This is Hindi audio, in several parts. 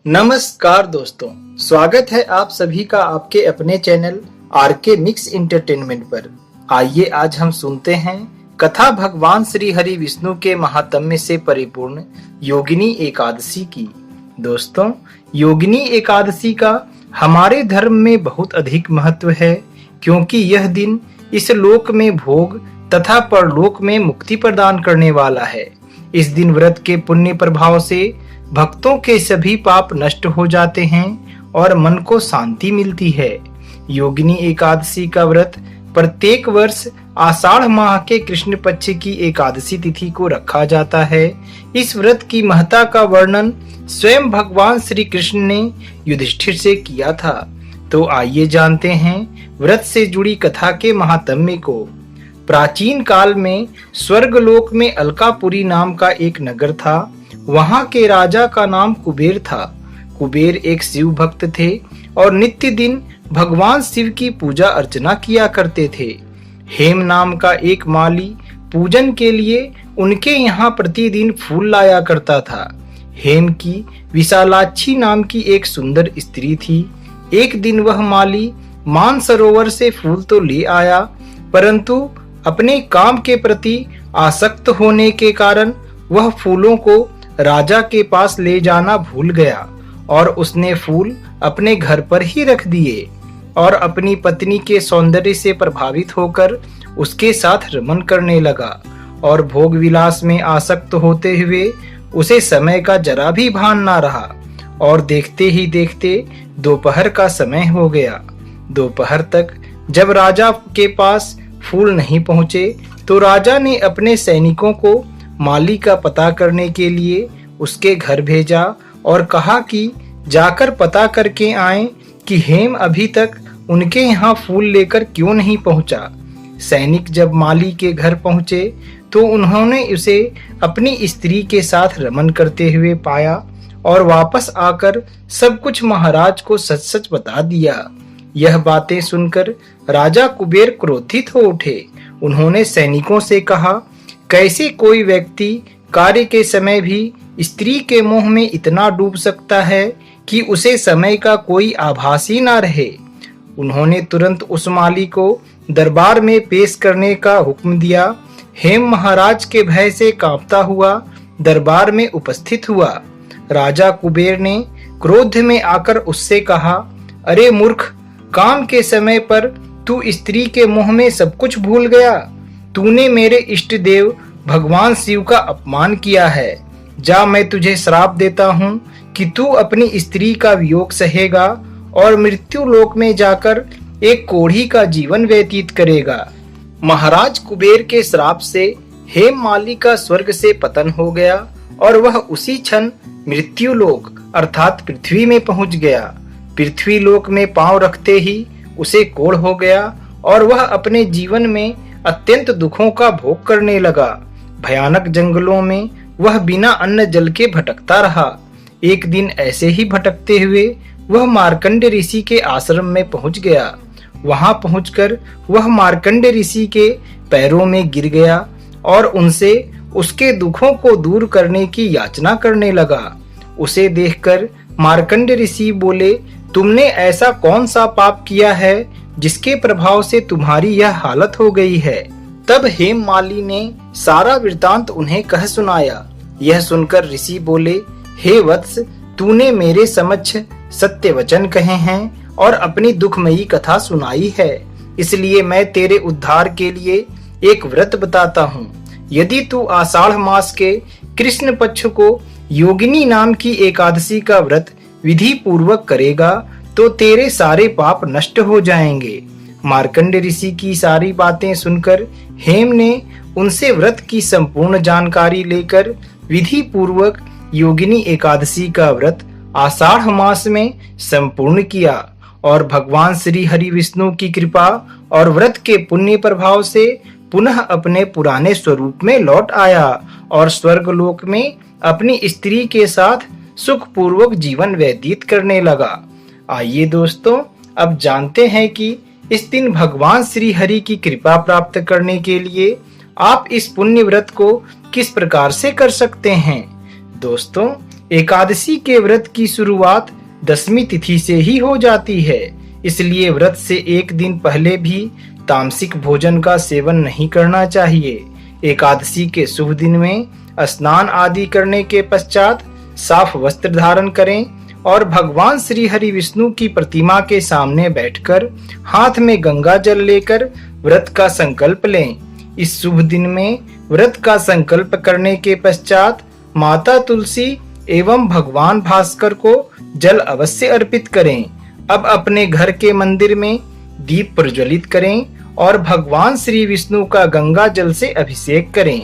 नमस्कार दोस्तों, स्वागत है आप सभी का आपके अपने चैनल आरके मिक्स एंटरटेनमेंट पर। आइए आज हम सुनते हैं कथा भगवान श्री हरि विष्णु के महात्म्य से परिपूर्ण योगिनी एकादशी की। दोस्तों, योगिनी एकादशी का हमारे धर्म में बहुत अधिक महत्व है, क्योंकि यह दिन इस लोक में भोग तथा परलोक में मुक्ति प्रदान करने वाला है। इस दिन व्रत के पुण्य प्रभाव से भक्तों के सभी पाप नष्ट हो जाते हैं और मन को शांति मिलती है। योगिनी एकादशी का व्रत प्रत्येक वर्ष आषाढ़ माह के कृष्ण पक्ष की एकादशी तिथि को रखा जाता है। इस व्रत की महत्ता का वर्णन स्वयं भगवान श्री कृष्ण ने युधिष्ठिर से किया था। तो आइए जानते हैं व्रत से जुड़ी कथा के महात्म्य को। प्राचीन काल में स्वर्गलोक में अलकापुरी नाम का एक नगर था। वहां के राजा का नाम कुबेर था। कुबेर एक शिव भक्त थे और नित्य दिन भगवान शिव की पूजा अर्चना किया करते थे। हेम नाम का एक माली पूजन के लिए उनके यहाँ प्रतिदिन फूल लाया करता था। हेम की विशालाक्षी नाम की एक सुंदर स्त्री थी। एक दिन वह माली मानसरोवर से फूल तो ले आया, परंतु अपने काम के प्रति आसक्त होने के कारण वह फूलों को राजा के पास ले जाना भूल गया और उसने फूल अपने घर पर ही रख दिए और अपनी पत्नी के सौंदर्य से प्रभावित होकर उसके साथ रमन करने लगा और भोग विलास में आसक्त होते हुए उसे समय का जरा भी भान ना रहा और देखते ही देखते दोपहर का समय हो गया। दोपहर तक जब राजा के पास फूल नहीं पहुंचे तो राजा ने अपने सैनिकों को माली का पता करने के लिए उसके घर भेजा और कहा कि जाकर पता करके आएं कि हेम अभी तक उनके यहाँ फूल लेकर क्यों नहीं पहुंचा। सैनिक जब माली के घर पहुंचे तो उन्होंने उसे अपनी स्त्री के साथ रमन करते हुए पाया और वापस आकर सब कुछ महाराज को सच सच बता दिया। यह बातें सुनकर राजा कुबेर क्रोधित हो उठे। उन्होंने सैनिकों से कहा, कैसे कोई व्यक्ति कार्य के समय भी स्त्री के मोह में इतना डूब सकता है कि उसे समय का कोई आभास ही ना रहे। उन्होंने तुरंत उस माली को दरबार में पेश करने का हुक्म दिया। हेम महाराज के भय से कांपता हुआ दरबार में उपस्थित हुआ। राजा कुबेर ने क्रोध में आकर उससे कहा, अरे मूर्ख, काम के समय पर तू स्त्री के मोह में सब कुछ भूल गया। तूने मेरे इष्ट देव भगवान शिव का अपमान किया है। जा, मैं तुझे श्राप देता हूँ कि तू अपनी स्त्री का वियोग सहेगा और मृत्यु लोक में जाकर एक कोढ़ी का जीवन व्यतीत करेगा। महाराज कुबेर के श्राप से हेम माली का स्वर्ग से पतन हो गया और वह उसी क्षण मृत्यु लोक अर्थात पृथ्वी में पहुंच गया। पृथ्वी लोक में पांव रखते ही उसे कोढ़ हो गया और वह अपने जीवन में अत्यंत दुखों का भोग करने लगा। भयानक जंगलों में वह बिना अन्न जल के भटकता रहा। एक दिन ऐसे ही भटकते हुए वह मार्कंड ऋषि के आश्रम में पहुंच गया। वहां पहुंचकर वह मार्कंड ऋषि के पैरों में गिर गया और उनसे उसके दुखों को दूर करने की याचना करने लगा। उसे देखकर मार्कंड ऋषि बोले, तुमने ऐसा कौन सा पाप किया है जिसके प्रभाव से तुम्हारी यह हालत हो गई है। तब हेम माली ने सारा वृतांत उन्हें कह सुनाया। यह सुनकर ऋषि बोले, हे वत्स, तूने मेरे समक्ष सत्य वचन कहे हैं और अपनी दुखमयी कथा सुनाई है, इसलिए मैं तेरे उद्धार के लिए एक व्रत बताता हूँ। यदि तू आषाढ़ मास के कृष्ण पक्ष को योगिनी नाम की एकादशी का व्रत विधि पूर्वक करेगा तो तेरे सारे पाप नष्ट हो जाएंगे। मार्कंड ऋषि की सारी बातें सुनकर हेम ने उनसे व्रत की संपूर्ण जानकारी लेकर विधि पूर्वक योगिनी एकादशी का व्रत आषाढ़ मास में संपूर्ण किया और भगवान श्री हरि विष्णु की कृपा और व्रत के पुण्य प्रभाव से पुनः अपने पुराने स्वरूप में लौट आया और स्वर्गलोक में अपनी स्त्री के साथ सुखपूर्वक जीवन व्यतीत करने लगा। आइए दोस्तों, अब जानते हैं कि इस दिन भगवान श्री हरि की कृपा प्राप्त करने के लिए आप इस पुण्य व्रत को किस प्रकार से कर सकते हैं। दोस्तों, एकादशी के व्रत की शुरुआत दशमी तिथि से ही हो जाती है, इसलिए व्रत से एक दिन पहले भी तामसिक भोजन का सेवन नहीं करना चाहिए। एकादशी के शुभ दिन में स्नान आदि करने के पश्चात साफ वस्त्र धारण करें और भगवान श्री हरि विष्णु की प्रतिमा के सामने बैठकर हाथ में गंगा जल लेकर व्रत का संकल्प लें। इस शुभ दिन में व्रत का संकल्प करने के पश्चात माता तुलसी एवं भगवान भास्कर को जल अवश्य अर्पित करें। अब अपने घर के मंदिर में दीप प्रज्वलित करें और भगवान श्री विष्णु का गंगा जल से अभिषेक करें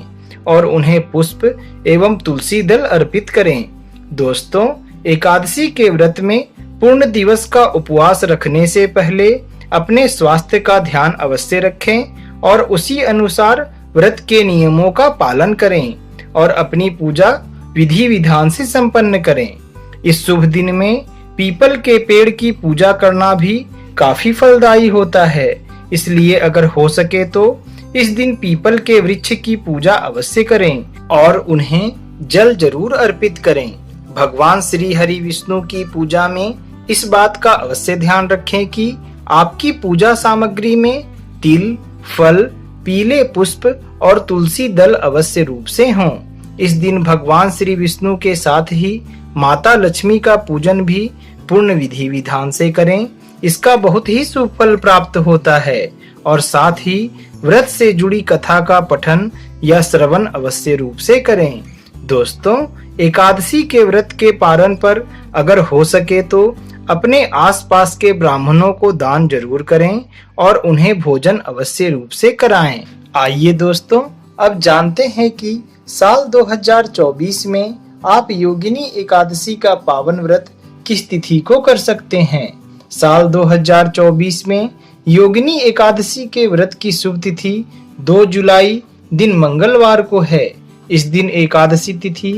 और उन्हें पुष्प एवं तुलसी दल अर्पित करें। दोस्तों, एकादशी के व्रत में पूर्ण दिवस का उपवास रखने से पहले अपने स्वास्थ्य का ध्यान अवश्य रखें और उसी अनुसार व्रत के नियमों का पालन करें और अपनी पूजा विधि विधान से संपन्न करें। इस शुभ दिन में पीपल के पेड़ की पूजा करना भी काफी फलदायी होता है, इसलिए अगर हो सके तो इस दिन पीपल के वृक्ष की पूजा अवश्य करें और उन्हें जल जरूर अर्पित करें। भगवान श्री हरि विष्णु की पूजा में इस बात का अवश्य ध्यान रखें कि आपकी पूजा सामग्री में तिल, फल, पीले पुष्प और तुलसी दल अवश्य रूप से हों। इस दिन भगवान श्री विष्णु के साथ ही माता लक्ष्मी का पूजन भी पूर्ण विधि विधान से करें। इसका बहुत ही शुभ फल प्राप्त होता है और साथ ही व्रत से जुड़ी कथा का पठन या श्रवण अवश्य रूप से करें। दोस्तों, एकादशी के व्रत के पारण पर अगर हो सके तो अपने आसपास के ब्राह्मणों को दान जरूर करें और उन्हें भोजन अवश्य रूप से कराएं। आइए दोस्तों, अब जानते हैं कि साल 2024 में आप योगिनी एकादशी का पावन व्रत किस तिथि को कर सकते हैं। साल 2024 में योगिनी एकादशी के व्रत की शुभ तिथि 2 जुलाई दिन मंगलवार को है। इस दिन एकादशी तिथि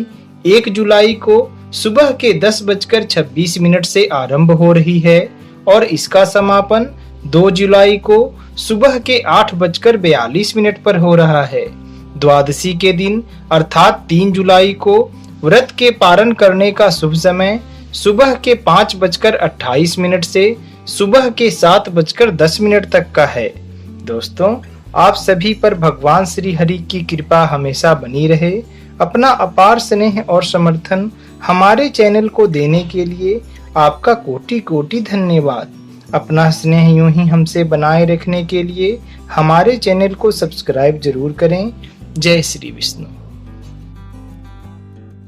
1 जुलाई को सुबह के 10:26 से आरंभ हो रही है और इसका समापन 2 जुलाई को सुबह के 8:42 पर हो रहा है। द्वादशी के दिन अर्थात 3 जुलाई को व्रत के पारण करने का शुभ समय सुबह के 5:28 से सुबह के 7:10 तक का है। दोस्तों, आप सभी पर भगवान श्री हरि की कृपा हमेशा बनी रहे। अपना अपार स्नेह और समर्थन हमारे चैनल को देने के लिए आपका कोटि कोटि धन्यवाद। अपना स्नेह यूं ही हमसे बनाए रखने के लिए हमारे चैनल को सब्सक्राइब जरूर करें। जय श्री विष्णु।